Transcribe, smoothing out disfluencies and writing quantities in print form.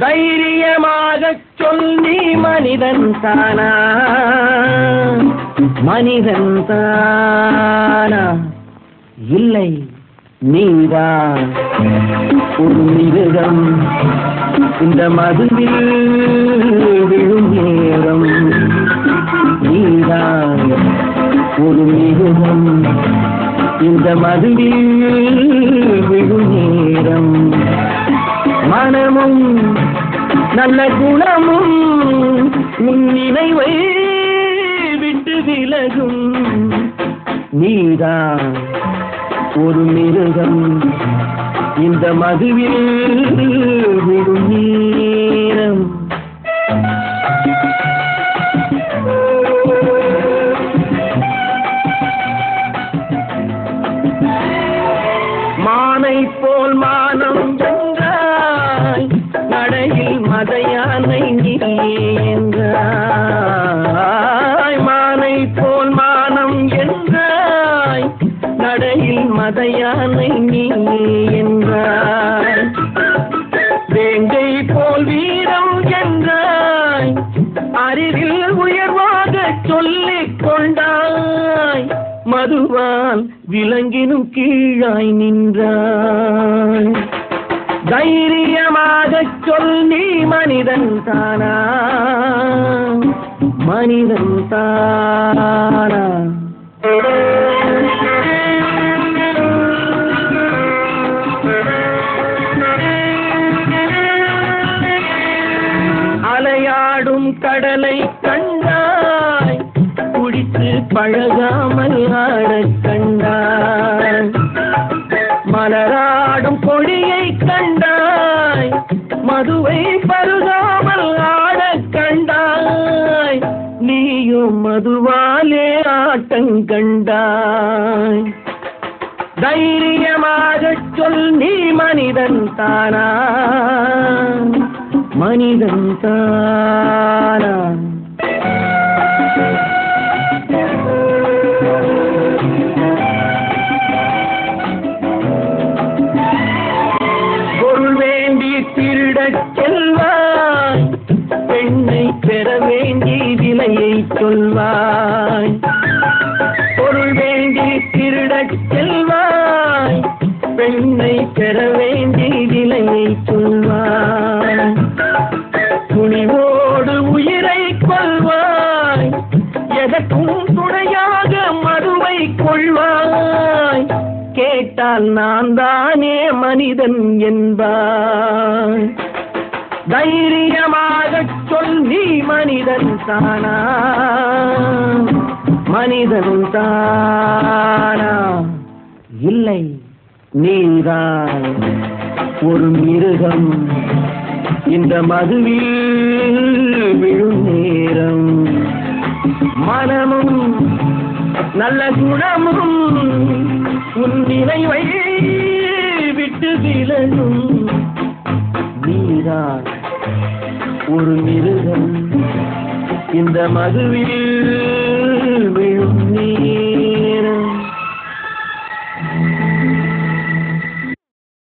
தைரியமாகச் சொல் நீ மனிதன் தானா, மனிதன் தானா? இல்லை, நீதான் ஒரு மிருகம். இந்த மதுவில் விழும் நேரம் நீதான் ஒரு மிருகம். இந்த மதுவில் விழும் நேரம் மனமும் நல்ல குணமும் உன் நினைவை விட்டு விலகும். நீதான் ஒரு மிருகம். இந்த மதுவில் விடும் நேரம் மானை போல் மானம் என்றாய், நடையில் மதையானை நீ என்றாய். மானை போல் மானம் என்றாய், நடையில் மதையானை நீ என்றாய். வேங்கை போல் வீரம் என்றாய், அறிவில் உயர்வாக சொல்லிக் கொண்டாய். மதுவால் விலங்கினும் கீழாய் நின்றாய். தைரியமாகச் சொல் நீ மனிதன் தானா, மனிதன் தானா? அலையாடும் கடலை கண்டாய், குடித்து பழகாமல் ஆடக் கண்டாய். மலராடும் கொடியை கண்டாய், மதுவை பருகாமல் ஆடக் கண்டாய். நீயும் மதுவாலே ஆட்டங்கண்டாய். தைரியமாகச் சொல் நீ மனிதன் தானா, மனிதன் தானா? பொருள் வேண்டி திருடச் செல்வாய், பெண்ணை பெற வேண்டி விலையை சொல்வாய். பொருள் வேண்டி திருடச் செல்வாய், பெண்ணை பெற வேண்டி விலையை சொல்வாய். துணிவோடு உயிரை கொள்வாய், எதற்கும் துணையாக மதுவை கொள்வாய். கேட்டால் நான் தானே மனிதன் என்பாய். தைரியமாகச் சொல் நீ மனிதன் தானா, மனிதன் தானா? இல்லை, நீதான் ஒரு மிருகம். இந்த மதுவில் விழும் நேரம் மனமும் நல்ல குணமும் உன் நினைவை விட்டு விலகும். நீதான் ஒரு மிருகம். இந்த மதுவில்